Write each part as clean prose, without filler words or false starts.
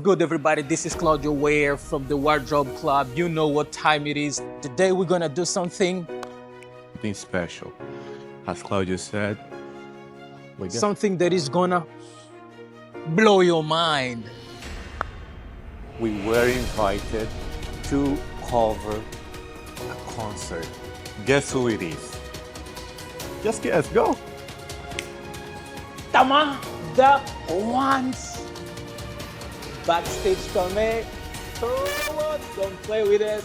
good, everybody? This is Claudio Ware from the Wardrobe Club. You know what time it is. Today we're gonna do something special. As Claudio said, something that is gonna blow your mind. we were invited to cover a concert. Guess who it is? Just guess, go. Tama, the ones. Backstage kami. So don't play with us.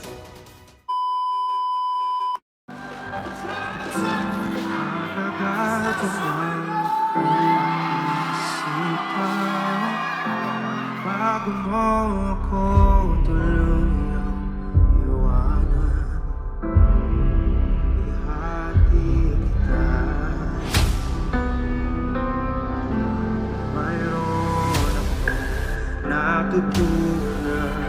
Bago mo ako tuluyang iwanan, ihati kita. Mayroon akong natutunan.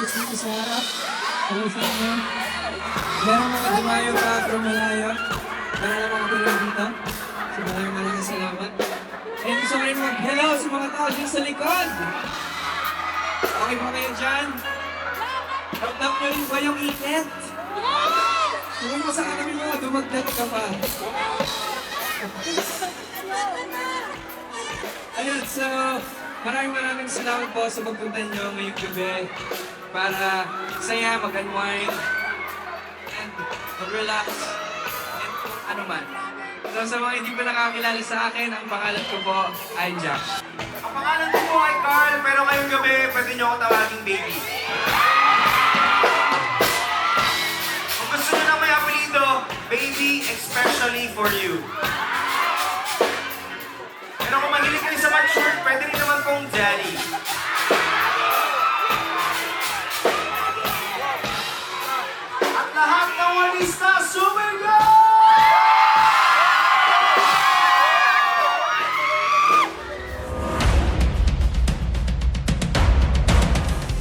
Dito sa harap. Ano sa inyo? Meron mga dumayo pa from malayo. Para lang mga tulong dito. So maraming salamat. And gusto ko rin mag-hello sa mga tao dito sa likod. Okay ba kayo dyan? Ramdam nyo rin ba yung init? Kung mo sa kami mga dumagdag ka pa. Ayun, so maraming salamat po sa pagpunta nyo ngayong gabi para saya, mag-unwind, and mag-relax, and kung ano man. So sa mga hindi pa nakakilala sa akin, ang pangalan ko po ay Jack. Ang pangalan ko po ay Carl, pero ngayong gabi pwede niyo ako tawaging baby. Kung gusto niyo na may apelido, baby especially for you. Pero kung mahilig kayo sa mature, pwede rin naman pong daddy. At lahat ng walista, sumigaw!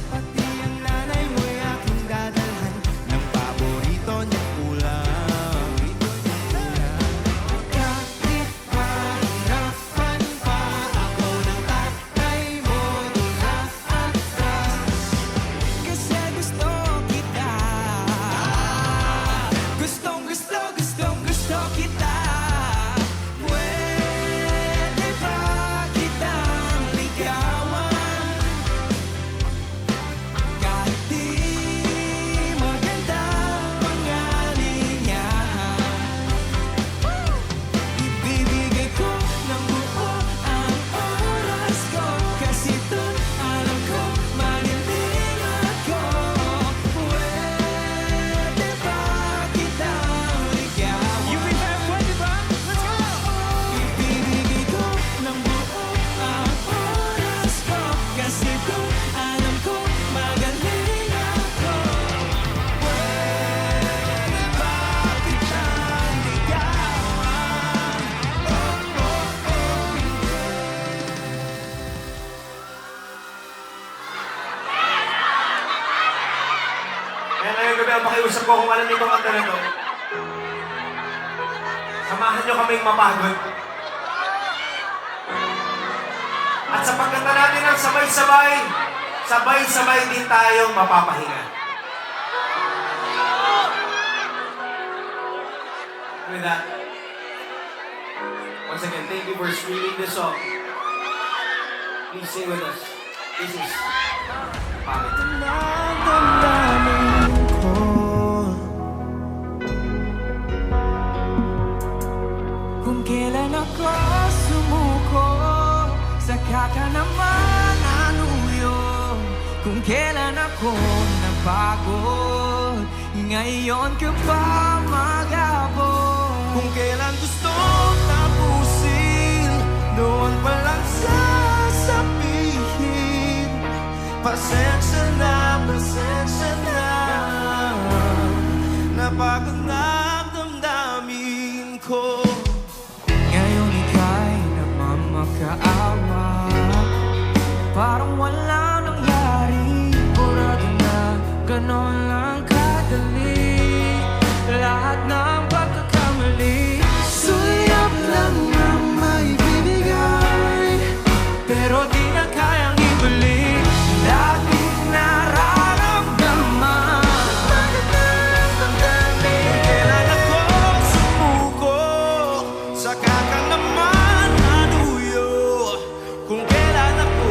Pati ang nanay mo'y aking dadalhan ng paborito niyang ulam. Kahit mahirapan pa ako ng tatay mo dula-atras, kasi gusto kita. Gustong kita. Pwede ba kitang ligawan? Kahit di maganda pangalingahan, ibibigay ko ng buo ang oras ko, kasi dun alam ko maniling ako. Pwede ba kitang ligawan? Pwede ba? Let's go! Ibibigay ko ng buo ang oras ko, kasi dun alam ko magaling ako. Pwede ba kitang ligawan? Kaya ngayong gabi, ang pakiusap ko kung alam niyo itong kanta na to. Samahan niyo kaming mapagod. At sa pagkanta natin ng sabay-sabay, sabay-sabay din tayong mapapahinga. With that, once again, thank you for streaming this song. Please sing with us. This is Pangit. Damdamin ko kung kailan ako sumuko, saka ka naman anuyo. Kung kailan ako napagod, Ngayon ka pa mag-abot. Kung kailan gusto tapusin, doon pa lang sasabihin. Pasensya na, napagod na ang damdamin ko. Ngayon ika'y namamakaawa, parang wala nangyari. Burado na, ganon lang kadali. Lahat ng pagkakamali, sulyap lang ang maibibigay, pero di na kayang ibalik. Laging nararamdaman, kailan ako sumuko, saka ka naman naluyo. Kung kailan ako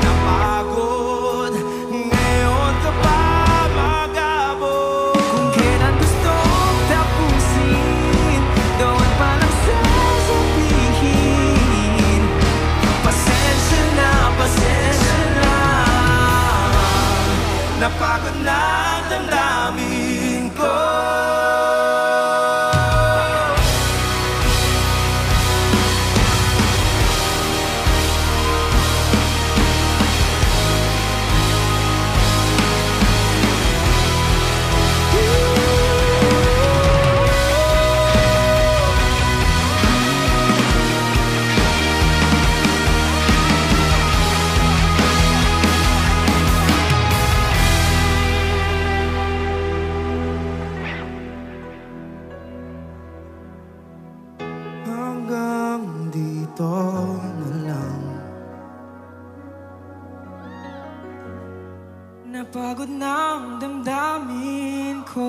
napagod, ngayon ka pa mag-abot. Kung kailan gusto tapusin, doon pa lang sasabihin. Pasensya na, napagod na ang damdamin ko. Hanggang dito na lang. Napagod na ang damdamin ko.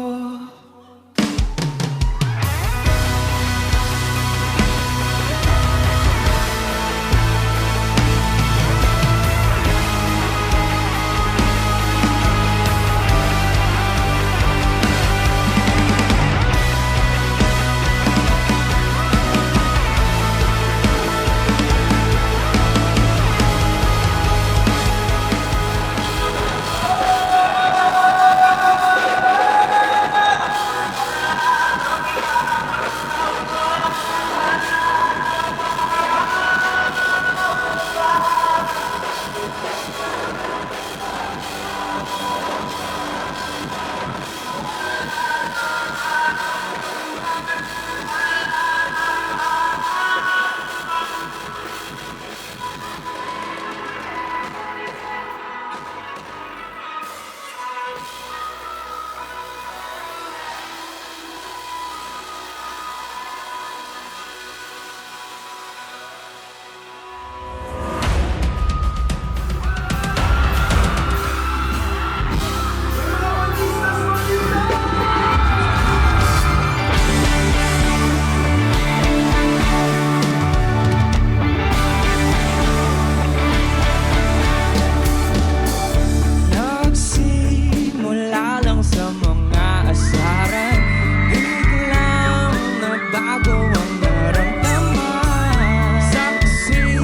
Nagsimula lang sa mga asaran, biglang nagbago ang naramdaman. Saksi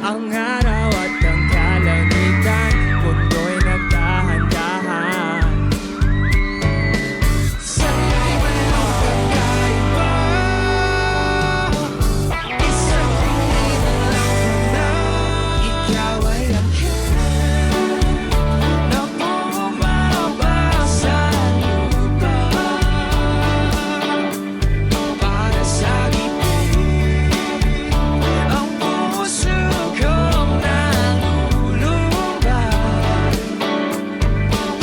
ang araw at ang kalangitan, mundo'y nagdahan-dahan. Sa'yo'y mayroong kakaiba, isang tingin lang na ikaw ay anghel na bumaba sa lupa para sagipin ang puso kong nalulumbay.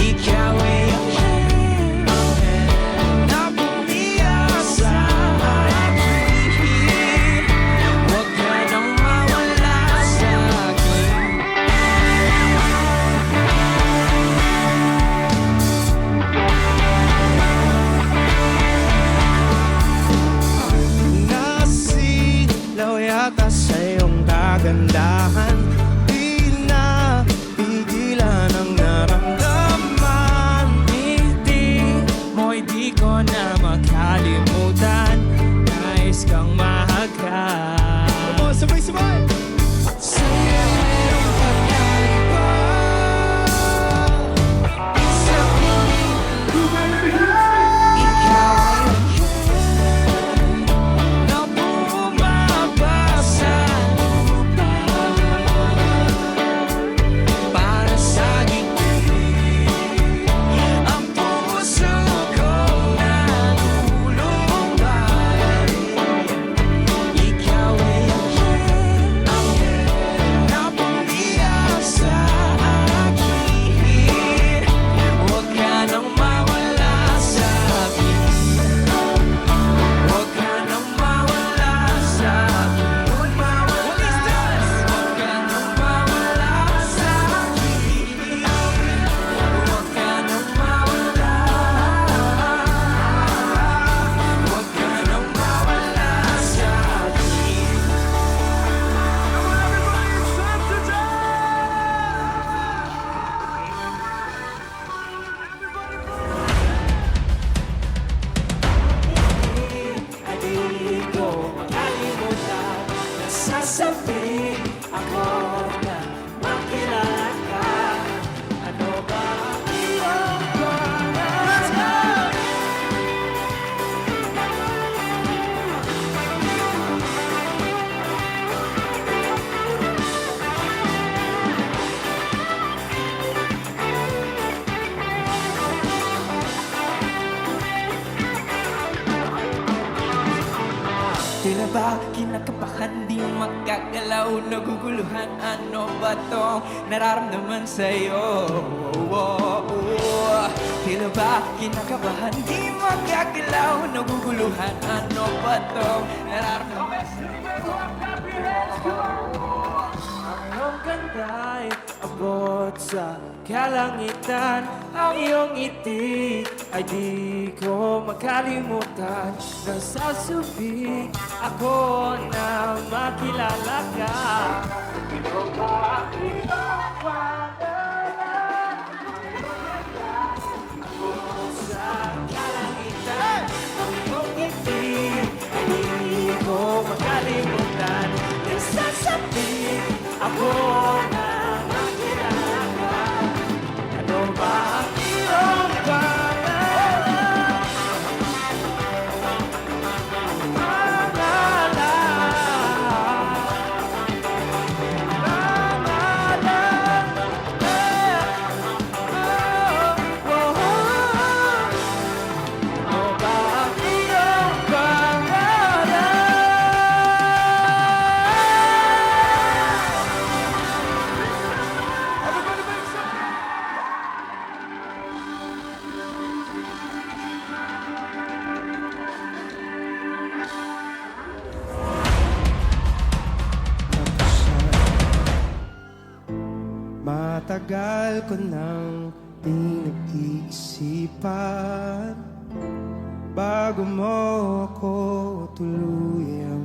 Ikaw ay anghel na bumiyasa akin, huwag ka nang mawala sa akin. Nasilaw yata sa iyong kagandahan, di na pigilan ang naramdaman. Ngiti mo'y di ko na makalimutan, nais kang mahagkan. Sabay-sabay! Sa'yo'y mayroong kakaiba, isang tingin ba kinakabahan, di magagalaw, naguguluhan? Ano ba tong nararamdaman sa'yo? Tila ba kinakabahan, di magagalaw, naguguluhan? Ano ba tong nararamdaman sa'yo? Ang iyong ganda'y abot sa kalangitan. Ang iyong ngiti ay di ko makalimutan. Nasasubik ako na makilala ka. Ito ba ang iyong pangalan? Abot sa kalangitan. Ang iyong ngiti ay di ko makalimutan. Nasasubik ako na makilala ka. Ano ba ang iyong pangalan? Ano ba ang iyong pangalan? Matagal ko nang pinag-iisipan bago mo ako tuluyang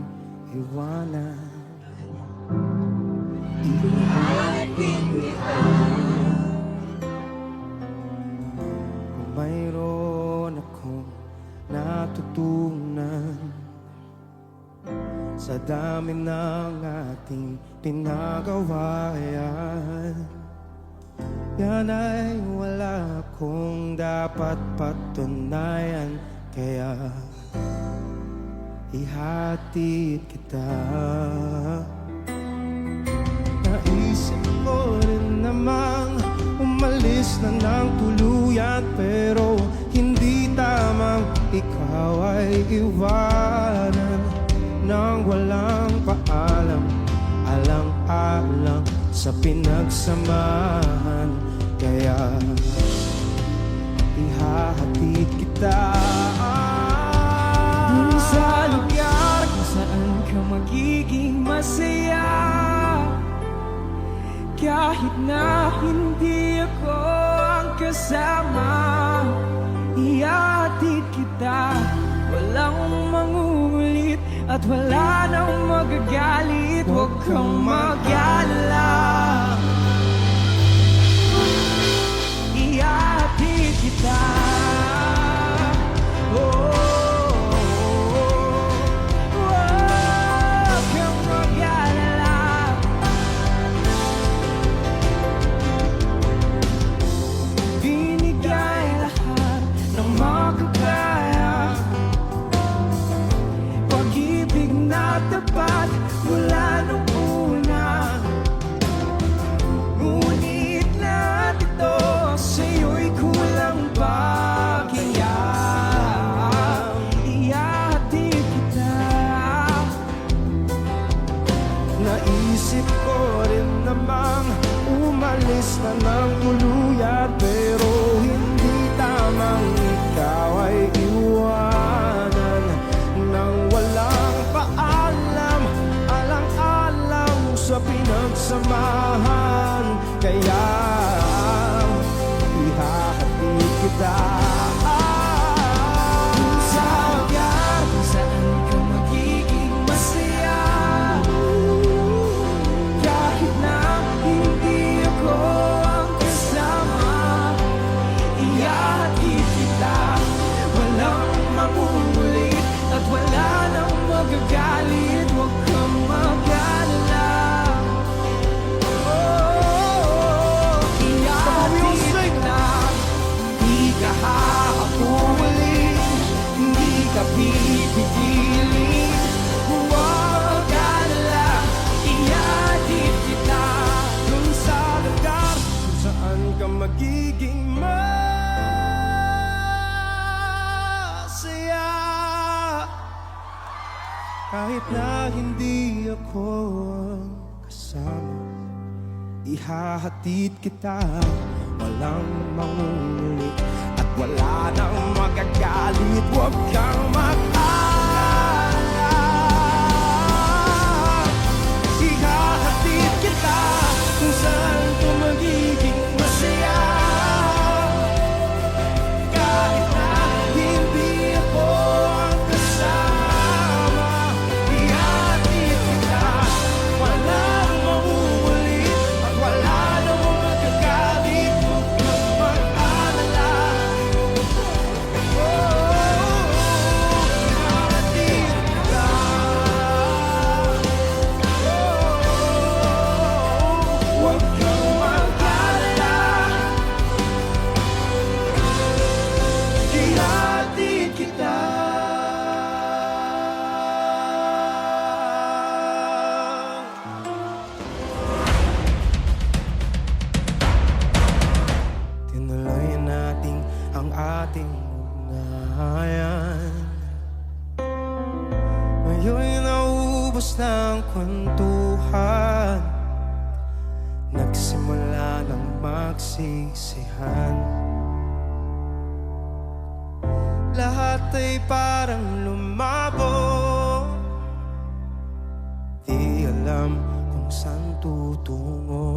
iwanan. Di ko maintindihan kung mayroon akong natutunan sa dami ng ating pinagawa. Yan ay wala akong dapat patunayan, kaya ihatid kita. Naisip ko rin namang umalis na ng tuluyan, pero hindi tamang ikaw ay iwanan nang walang paalam, alang-alang sa pinagsamahan. Kaya ihahatid kita Dun sa lugar kung saan ka magiging masaya, kahit na hindi ako ang kasama. Ihatid kita, walang mangungulit at wala nang magagalit. Huwag kang mag-alala, ihatid kita. Huwag kang mag-alala. Binigay lahat ng makakaya, pag-ibig na tapat mula nung una. Ngunit lahat ito sa'yo'y kulang pa. Kahit na hindi ako ang kasama, ihahatid kita, walang mangungulit at wala nang magagalit. Huwag kang mag-alala, ihahatid kita kung saan ka magiging masaya. Kahit na hindi ako ang kasama, ihahatid kita, walang mauulit at wala nang magagalit. Huwag kang mag-alala, ihahatid kita, huwag kang mag-alala, ihahatid kita. Tinuloy natin ang ating ugnayan. Ngayon'y naubos ng kwentuhan, nagsimula ng magsisihan. Lahat ay parang lumabo, di alam kung saan tutungo.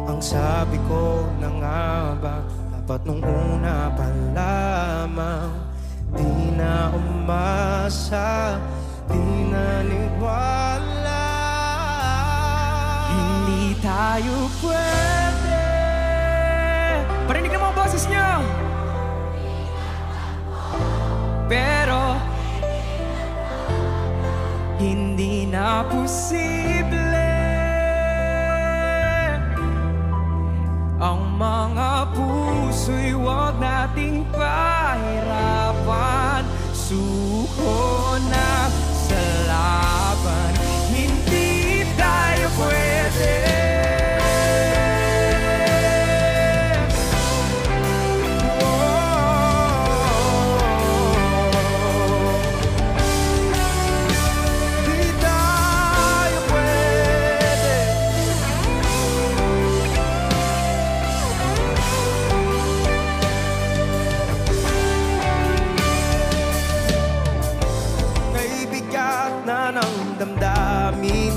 Ang sabi ko na nga ba, dapat nung una pa lamang, di na umasa, di naniwala. Hindi tayo pwede. Parinig naman ang boses niyo. Pero hindi na posible ang mga puso'y huwag nating pahirapan. Suko na sa laban, hindi tayo pwede. Di tayo pwede. May bigat na ng damdamin,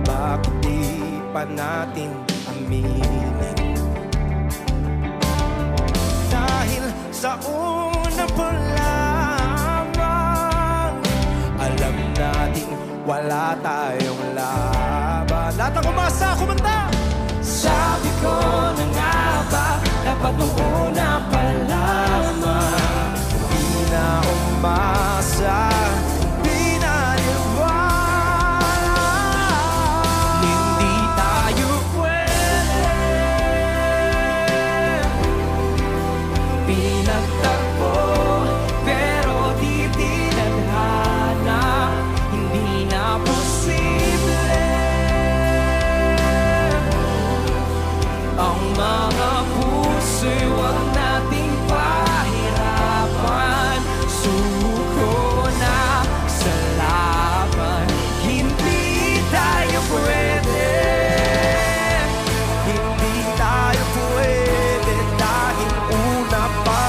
bakit di pa natin aminin? Dahil sa una pa lamang, alam natin wala tayong laban. Lahat ng umasa, kumanta! Sabi ko na nga ba, dapat nung una pa lamang, Di na umasa, di naniwala. hindi tayo pwede. Pinagtagpo, pero di tinadhana, hindi na posible ang mga puso'y huwag nating pahirapan. Suko na sa laban, hindi tayo pwede. Hindi tayo pwede dahil una pa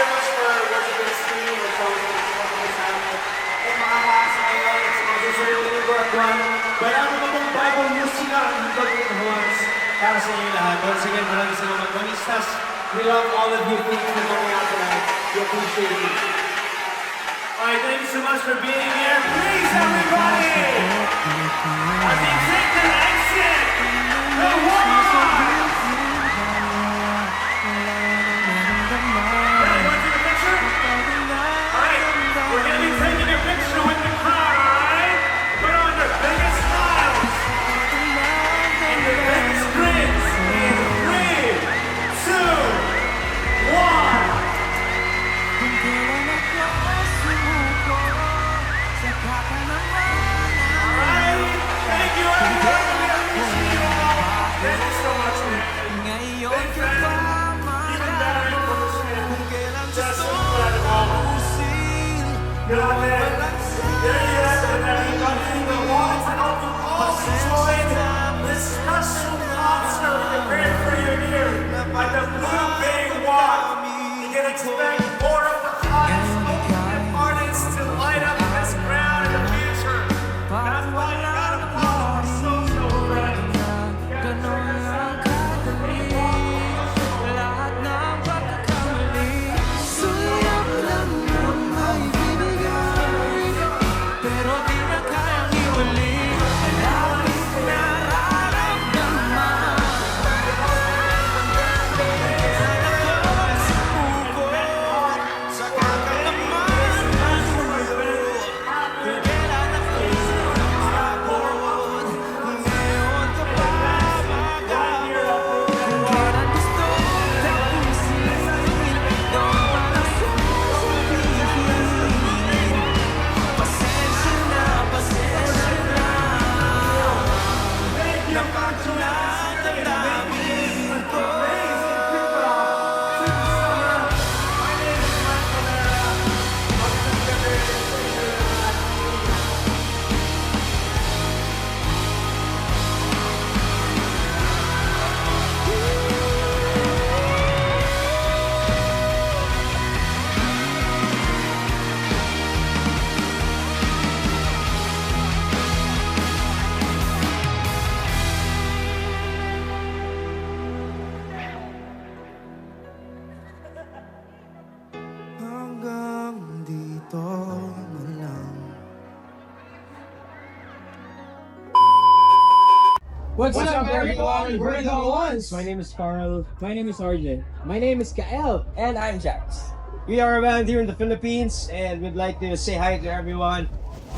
very much for once again streaming the show sa amin. Kung makakaasa kayo, it's also linggo at buwan. Bayaan mo pong bagong musika ang Hipag Horns para sa inyo lahat. Once again, maraming salamat. Manistas, we love all of you. Thank you for coming out tonight. We appreciate you. Alright, thank you so much for being here. Please, everybody! As they take the exit, the Horns! Ready, want to take a picture? Alright, we're gonna be taking a picture with the crowd, alright? Put on your biggest smiles and your biggest grins in 3, 2, 1. Alright, thank you everybody. We appreciate you all. Thank you so much, man. Big fan. Even better information. Just incredible. Grabe. There you have it, everybody. The ones and hope you all enjoyed this special concert we prepared for you here at the Blue Bay Walk. You can expect more of the hottest open artists to light up this crowd in the future. That's why you gotta follow our social friends. Check us out. Lahat ng pagkakamali, sulyap lang ang maibibigay. Pero di na kayang iwali ang labis na nararamdaman. Kailan ako'y sumuko sa kakalaman ng mundo. Kailan ako'y sumabot, ngayon ka pa magabot. Kailan gusto tapusin, doon pa na sasabihin. Pasensya na, napatulang damdamin ko. Hanggang dito na lang. What's up, everyone? We're the ones. My name is Carl. My name is RJ. My name is Kael. And I'm Jax. We are a band here in the Philippines, and we'd like to say hi to everyone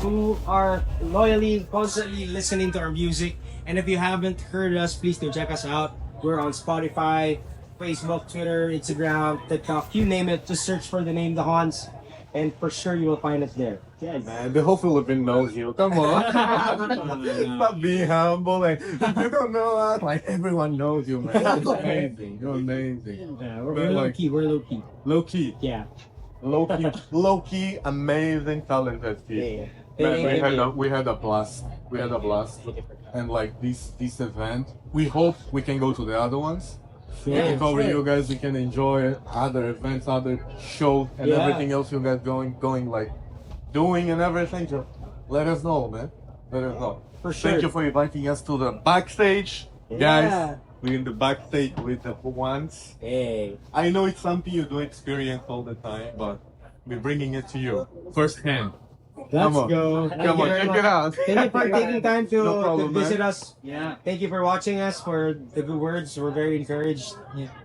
who are loyally, constantly listening to our music. And if you haven't heard us, please do check us out. We're on Spotify, Facebook, Twitter, Instagram, TikTok, you name it. Just search for the name The Hans, and for sure you will find us there. Man, the whole Philippines knows you. Come on. Stop being humble. Like, you don't know us. Like, everyone knows you, man. You're amazing. You're amazing. Yeah, But, we're low like, key. We're low key. Low key. Yeah. Low key, amazing, talented kid. Man, we had a blast. We had a blast. And like this event, we hope we can go to the other ones. We can cover you guys. We can enjoy other events, other shows, and Yeah. everything else you guys going like doing and everything. Just let us know, man. Let us know. For sure. Thank you for inviting us to the backstage, Yeah. guys. We're in the backstage with the ones. Hey. I know it's something you don't experience all the time, but we're bringing it to you firsthand. Let's on. go. Come on, check it out. Thank you for taking time to, No problem, to visit man. us. Yeah. Thank you for watching us, for the good words. We're very encouraged.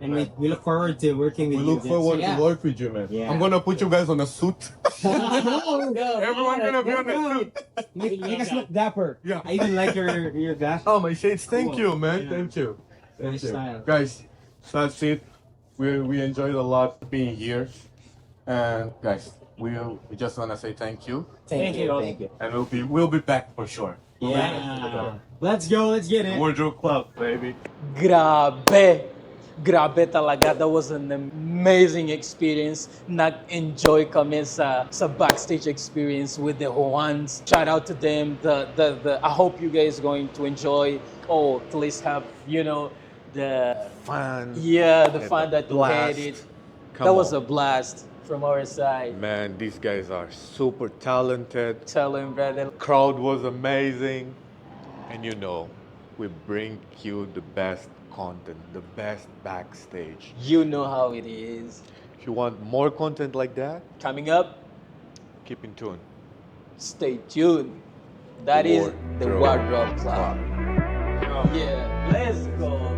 And we look forward to working with We you. look forward to work with you, man. Yeah. I'm gonna put you guys on a suit. Everyone gonna be on a suit. Make us look dapper. Yeah. I even like your glass. Oh, my shades. Thank Cool. you, man. Yeah. Thank you. Thank Nice you. style. Guys, that's it. We enjoyed a lot being here. And guys, we just wanna say thank you. Thank you. Thank you. And we'll be back for sure. Yeah. Let's go. Let's get it. Wardrobe Club, baby. Grabe! Grabe talaga. That was an amazing experience. Nag-enjoy kami sa backstage experience with the Juans. Shout out to them. I hope you guys going to enjoy. Oh, at least have, the Fun. yeah, the And fun the that you had blast. it. That was a blast from our side. Man, these guys are super talented. Tell him, brother. Crowd was amazing. And you know, we bring you the best content, the best backstage. You know how it is. If you want more content like that, Coming up, keep in tune. stay tuned. That is the Wardrobe Wardrobe Club. Club. Yeah, let's go.